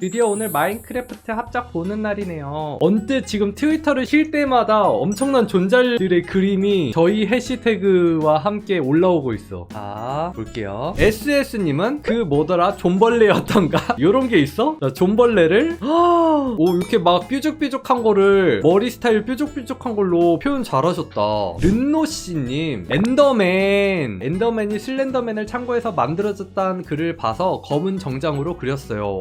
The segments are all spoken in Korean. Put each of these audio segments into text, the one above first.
드디어 오늘 마인크래프트 합작 보는 날이네요. 언뜻 지금 트위터를 킬 때마다 엄청난 존잘들의 그림이 저희 해시태그와 함께 올라오고 있어. 자, 볼게요. SS님은 그 뭐더라? 존벌레였던가? 요런 게 있어? 자, 존벌레를 오, 이렇게 막 뾰족뾰족한 거를 머리 스타일 뾰족뾰족한 걸로 표현 잘하셨다. 른노씨님, 엔더맨이 슬렌더맨을 참고해서 만들어졌다는 글을 봐서 검은 정장으로 그렸어요.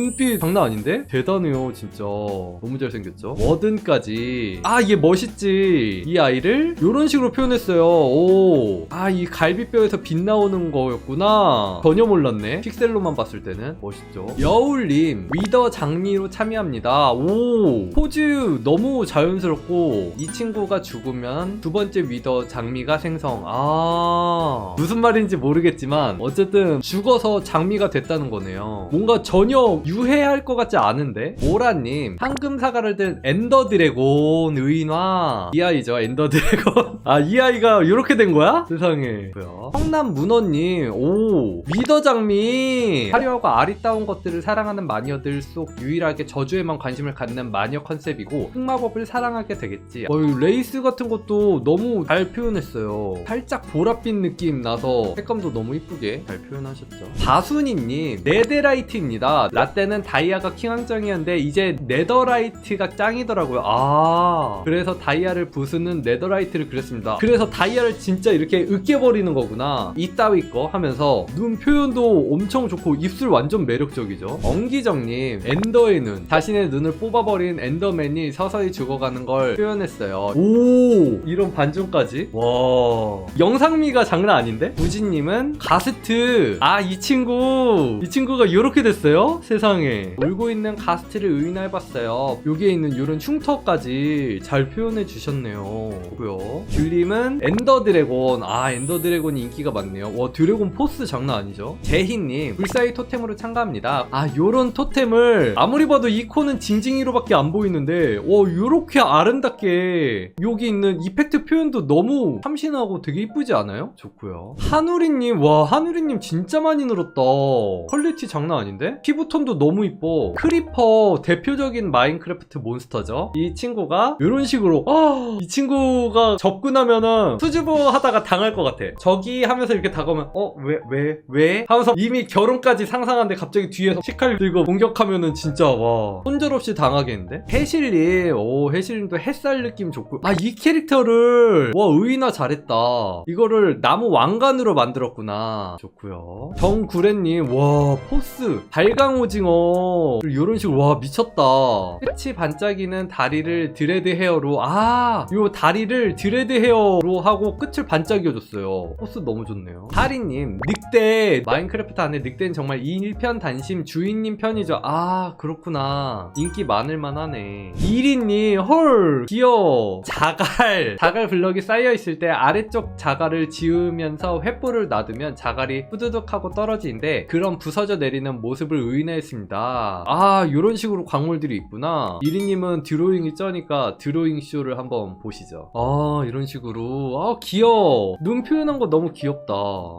눈빛 장난 아닌데? 대단해요, 진짜. 너무 잘생겼죠? 워든까지. 아, 얘 멋있지? 이 아이를 요런 식으로 표현했어요. 오. 아, 이 갈비뼈에서 빛 나오는 거였구나. 전혀 몰랐네. 픽셀로만 봤을 때는. 멋있죠? 여울님, 위더 장미로 참여합니다. 오. 포즈 너무 자연스럽고, 이 친구가 죽으면 두 번째 위더 장미가 생성. 아. 무슨 말인지 모르겠지만, 어쨌든 죽어서 장미가 됐다는 거네요. 뭔가 전혀 유해할 것 같지 않은데? 오라님, 황금 사과를 든 엔더 드래곤 의인화. 이 아이죠, 엔더 드래곤. 아, 이 아이가 이렇게 된 거야? 세상에. 뭐야? 성남 문어님, 오, 위더 장미. 화려하고 아리따운 것들을 사랑하는 마녀들 속 유일하게 저주에만 관심을 갖는 마녀 컨셉이고 흑마법을 사랑하게 되겠지. 레이스 같은 것도 너무 잘 표현했어요. 살짝 보랏빛 느낌 나서 색감도 너무 이쁘게 잘 표현하셨죠. 바순이님, 네데라이트입니다. 라떼는 다이아가 킹왕짱이었는데 이제 네더라이트가 짱이더라고요. 아, 그래서 다이아를 부수는 네더라이트를 그렸습니다. 그래서 다이아를 진짜 이렇게 으깨버리는 거구나. 이따위 거 하면서 눈 표현도 엄청 좋고 입술 완전 매력적이죠. 엉기정님, 엔더의 눈. 자신의 눈을 뽑아버린 엔더맨이 서서히 죽어가는 걸 표현했어요. 오, 이런 반전까지? 와, 영상미가 장난 아닌데? 우진님은 가스트. 아, 이 친구가 이렇게 됐어요? 세상에. 울고 있는 가스트를 의인해봤어요. 여기에 있는 이런 흉터까지 잘 표현해 주셨네요. 그고요. 귤님은 엔더 드래곤. 아, 엔더 드래곤이 인기가 많네요. 와, 드래곤 포스 장난 아니죠? 제희님, 불사의 토템으로 참가합니다. 아, 요런 토템을 아무리 봐도 이 코는 징징이로밖에 안 보이는데 요렇게 아름답게 여기 있는 이펙트 표현도 너무 참신하고 되게 이쁘지 않아요? 좋고요. 한우리님, 와, 한우리님 진짜 많이 늘었다. 퀄리티 장난 아닌데? 피부톤도 너무 이뻐. 크리퍼 대표적인 마인크래프트 몬스터죠. 이 친구가 이런 식으로 이 친구가 접근하면은 수줍어 하다가 당할 것 같아. 저기 하면서 이렇게 다가오면 왜? 하면서 이미 결혼까지 상상하는데 갑자기 뒤에서 식칼 들고 공격하면은 진짜 와, 손절없이 당하겠는데? 해실님, 오, 해실님도 햇살 느낌 좋고. 아, 이 캐릭터를 와, 의인화 잘했다. 이거를 나무 왕관으로 만들었구나. 좋고요. 정구레님, 와, 포스 발광오징어 이런 식으로. 와, 미쳤다. 끝이 반짝이는 다리를 드레드 헤어로. 아, 요 다리를 드레드 헤어로 하고 끝을 반짝여줬어요. 포스 너무 좋네요. 하리님, 늑대. 마인크래프트 안에 늑대는 정말 일편단심 주인님 편이죠. 아, 그렇구나. 인기 많을만 하네. 이리님, 헐, 귀여워. 자갈 블럭이 쌓여있을 때 아래쪽 자갈을 지우면서 횃불을 놔두면 자갈이 후두둑하고 떨어지는데 그런 부서져 내리는 모습을 의인화했습니다. 아, 요런 식으로 광물들이 있구나. 이리님은 드로잉이 쩌니까 드로잉 쇼를 한번 보시죠. 아, 이런 식으로. 아, 귀여워. 눈 표현한 거 너무 귀엽다.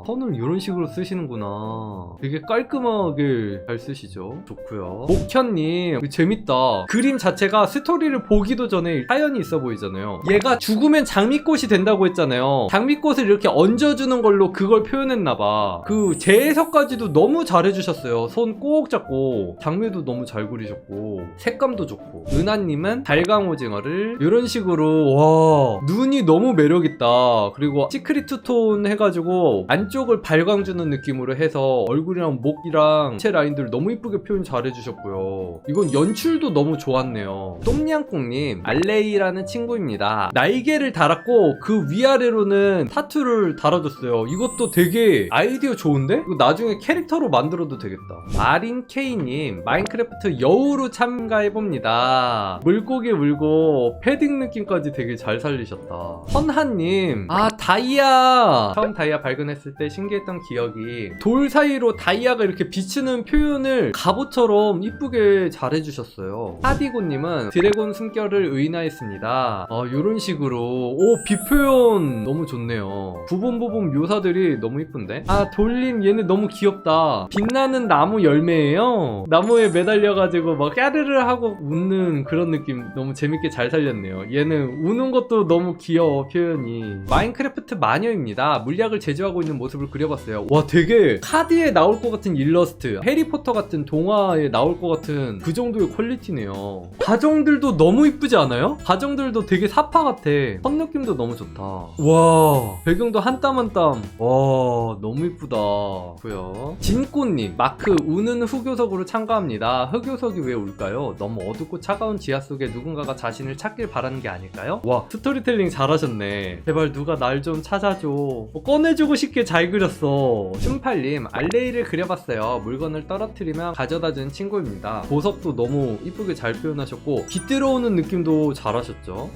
선을 이런 식으로 쓰시는구나. 되게 깔끔하게 잘 쓰시죠. 좋고요. 목현님, 재밌다. 그림 자체가 스토리를 보기도 전에 사연이 있어 보이잖아요. 얘가 죽으면 장미꽃이 된다고 했잖아요. 장미꽃을 이렇게 얹어주는 걸로 그걸 표현했나봐. 그 재해석까지도 너무 잘해주셨어요. 손 꼭 잡고. 장미도 너무 잘 그리셨고 색감도 좋고. 은하님은 발광오징어를 이런 식으로. 와, 눈이 너무 매력있다. 그리고 시크릿 투톤 해가지고 안쪽을 발광 주는 느낌으로 해서 얼굴이랑 목이랑 체 라인들 너무 이쁘게 표현 잘해주셨고요. 이건 연출도 너무 좋았네요. 똠냥꿍님, 알레이라는 친구입니다. 날개를 달았고 그 위아래로는 타투를 달아줬어요. 이것도 되게 아이디어 좋은데? 이거 나중에 캐릭터로 만들어도 되겠다. 마린케이님, 마인크래프트 여우로 참가해봅니다. 물고기 물고 패딩 느낌까지 되게 잘 살리셨다. 헌하님, 아, 다이아. 처음 다이아 발견했을 때 신기했던 기억이, 돌 사이로 다이아가 이렇게 비치는 표현을 갑옷처럼 이쁘게 잘해주셨어요. 하디고님은 드래곤 숨결을 의인화했습니다. 요런 식으로. 오, 비표현 너무 좋네요. 부분 묘사들이 너무 이쁜데? 아, 돌림 얘네 너무 귀엽다. 빛나는 나무 열매예요. 나무에 매달려가지고 막 까르르 하고 웃는 그런 느낌 너무 재밌게 잘 살렸네요. 얘는 우는 것도 너무 귀여워, 표현이. 마인크래프트 마녀입니다. 물약을 제조하고 있는 모습을 그려봤어요. 와, 되게 카드에 나올 것 같은 일러스트, 해리포터 같은 동화에 나올 것 같은 그 정도의 퀄리티네요. 가정들도 너무 이쁘지 않아요? 가정들도 되게 사파 같아. 선 느낌도 너무 좋다. 와, 배경도 한 땀 한 땀. 와, 너무 이쁘다. 고요. 진꽃님, 마크 우는 흑요석으로 참가합니다. 흑요석이 왜 울까요? 너무 어둡고 차가운 지하 속에 누군가가 자신을 찾길 바라는 게 아닐까요? 와, 스토리텔링 잘하셨네. 제발 누가 날 좀 찾아줘. 꺼내주고 싶게 잘 그렸어. 춤팔님, 알레이를 그려봤어요. 물건을 떨어뜨리면 가져다주는 친구입니다. 보석도 너무 이쁘게 잘 표현하셨고 깃들어오는 느낌도 잘하셨죠.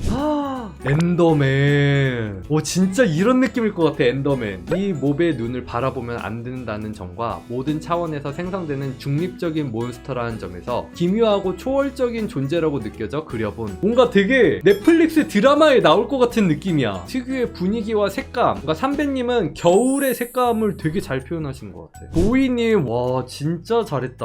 엔더맨. 오, 진짜 이런 느낌일 것 같아. 엔더맨. 이 몹의 눈을 바라보면 안 된다는 점과 모든 차원에서 생성되는 중립적인 몬스터라는 점에서 기묘하고 초월적인 존재라고 느껴져 그려본, 뭔가 되게 넷플릭스 드라마에 나올 것 같은 느낌이야. 특유의 분위기와 색감. 그러니까 삼배님은 겨울의 색감을 되게 잘 표현하신 것 같아. 보이님, 와 진짜 잘했다.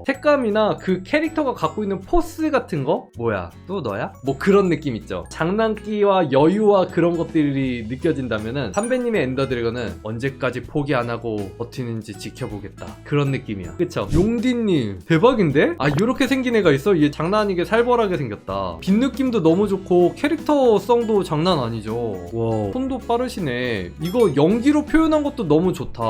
색감이나 그 캐릭터가 갖고 있는 포스 같은 거? 뭐야, 또 너야? 뭐 그런 느낌 있죠. 장난기와 여유와 그런 것들이 느껴진다면은 삼배님의 엔더 드래곤은 언제까지 포기 안 하고 버티는지 지켜보겠다, 그런 느낌이야. 그쵸? 용디님 대박인데? 아, 요렇게 생긴 애가 있어? 얘 장난 아니게 살벌하게 생겼다. 빛 느낌도 너무 좋고 캐릭터성도 장난 아니죠. 와, 손도 빠르시네. 이거 연기로 표현한 것도 너무 좋다.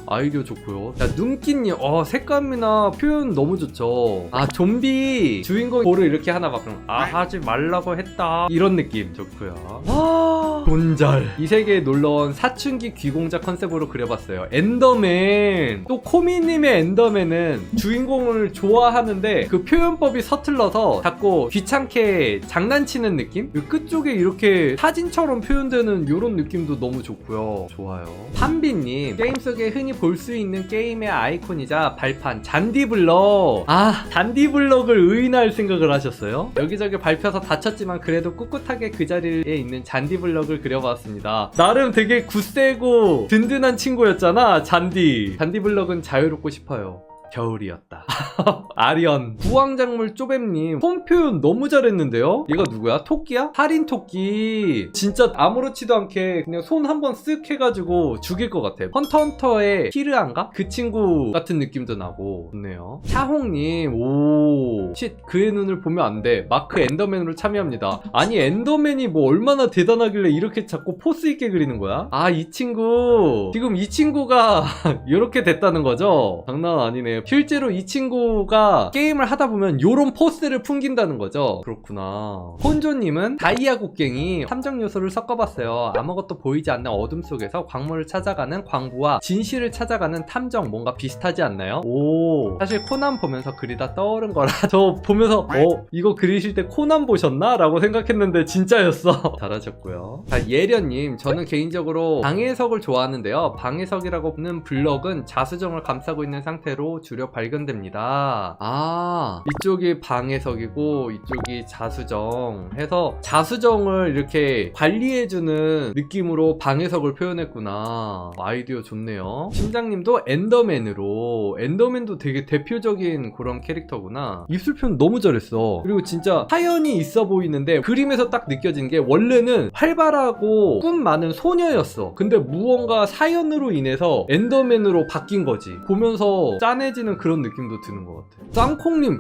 아이디어 좋고요. 자, 눈끼님, 색감이나 표현 너무 좋죠. 아, 좀비 주인공 볼을 이렇게 하나 봐. 그럼 하지 말라고 했다, 이런 느낌 좋고요. 존잘. 이 세계에 놀러온 사춘기 귀공자 컨셉으로 그려봤어요. 엔더맨. 또 코미님의 엔더맨은 주인공을 좋아하는데 그 표현법이 서툴러서 자꾸 귀찮게 장난치는 느낌? 그 끝쪽에 이렇게 사진처럼 표현되는 이런 느낌도 너무 좋고요. 좋아요. 판비님, 게임 속에 흔히 볼 수 있는 게임의 아이콘이자 발판 잔디블럭. 아, 잔디블럭을 의인할 생각을 하셨어요? 여기저기 밟혀서 다쳤지만 그래도 꿋꿋하게 그 자리에 있는 잔디블럭을 그려봤습니다. 나름 되게 굳세고 든든한 친구였잖아, 잔디블럭은 자유롭고 싶어요. 겨울이었다. 아리언. 부황작물 쪼뱀님, 손 표현 너무 잘했는데요? 얘가 누구야? 토끼야? 살인 토끼. 진짜 아무렇지도 않게 그냥 손 한번 쓱 해가지고 죽일 것 같아. 헌터헌터의 키르안가? 그 친구 같은 느낌도 나고 좋네요. 차홍님, 오 쉿, 그의 눈을 보면 안돼. 마크 엔더맨으로 참여합니다. 아니, 엔더맨이 뭐 얼마나 대단하길래 이렇게 자꾸 포스 있게 그리는 거야? 아, 이 친구 지금 이 친구가 이렇게 됐다는 거죠? 장난 아니네. 실제로 이 친구가 게임을 하다 보면 요런 포스를 풍긴다는 거죠. 그렇구나. 혼조님은 다이아 곡괭이 탐정 요소를 섞어봤어요. 아무것도 보이지 않는 어둠 속에서 광물을 찾아가는 광부와 진실을 찾아가는 탐정, 뭔가 비슷하지 않나요? 오, 사실 코난 보면서 그리다 떠오른 거라 저 보면서 이거 그리실 때 코난 보셨나? 라고 생각했는데 진짜였어. 잘하셨고요. 자, 예련님, 저는 개인적으로 방해석을 좋아하는데요. 방해석이라고는 블럭은 자수정을 감싸고 있는 상태로 주력 발견됩니다. 아, 이쪽이 방해석이고 이쪽이 자수정 해서 자수정을 이렇게 관리해주는 느낌으로 방해석을 표현했구나. 아이디어 좋네요. 심장님도 엔더맨으로. 엔더맨도 되게 대표적인 그런 캐릭터구나. 입술 표현 너무 잘했어. 그리고 진짜 사연이 있어 보이는데 그림에서 딱 느껴진 게 원래는 활발하고 꿈 많은 소녀였어. 근데 무언가 사연으로 인해서 엔더맨으로 바뀐 거지. 보면서 짠해지는 그런 느낌도 드는 것 같아. 짱콩님,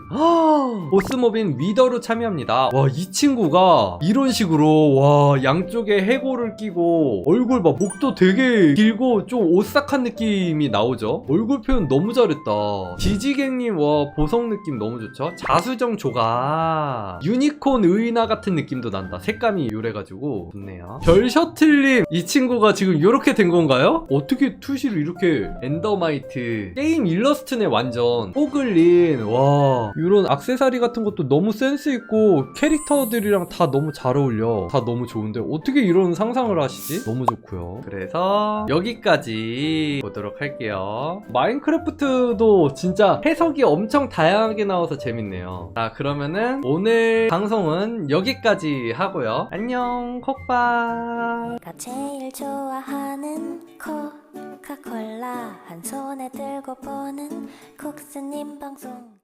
보스몹인 위더로 참여합니다. 와, 이 친구가 이런 식으로, 와, 양쪽에 해골을 끼고 얼굴 봐, 목도 되게 길고 좀 오싹한 느낌이 나오죠. 얼굴 표현 너무 잘했다. 지지갱님, 와, 보석 느낌 너무 좋죠. 자수정 조각, 유니콘 의인화 같은 느낌도 난다. 색감이 요래가지고 좋네요. 별셔틀님, 이 친구가 지금 이렇게 된 건가요? 어떻게 투시를 이렇게. 엔더마이트 게임 일러스트네 완전. 호글린, 와, 이런 액세서리 같은 것도 너무 센스 있고 캐릭터들이랑 다 너무 잘 어울려. 다 너무 좋은데 어떻게 이런 상상을 하시지? 너무 좋고요. 그래서 여기까지 보도록 할게요. 마인크래프트도 진짜 해석이 엄청 다양하게 나와서 재밌네요. 자, 그러면은 오늘 방송은 여기까지 하고요. 안녕, 콕밥. 내가 제일 좋아하는 콕 코카콜라 한 손에 들고 보는 국수님 방송.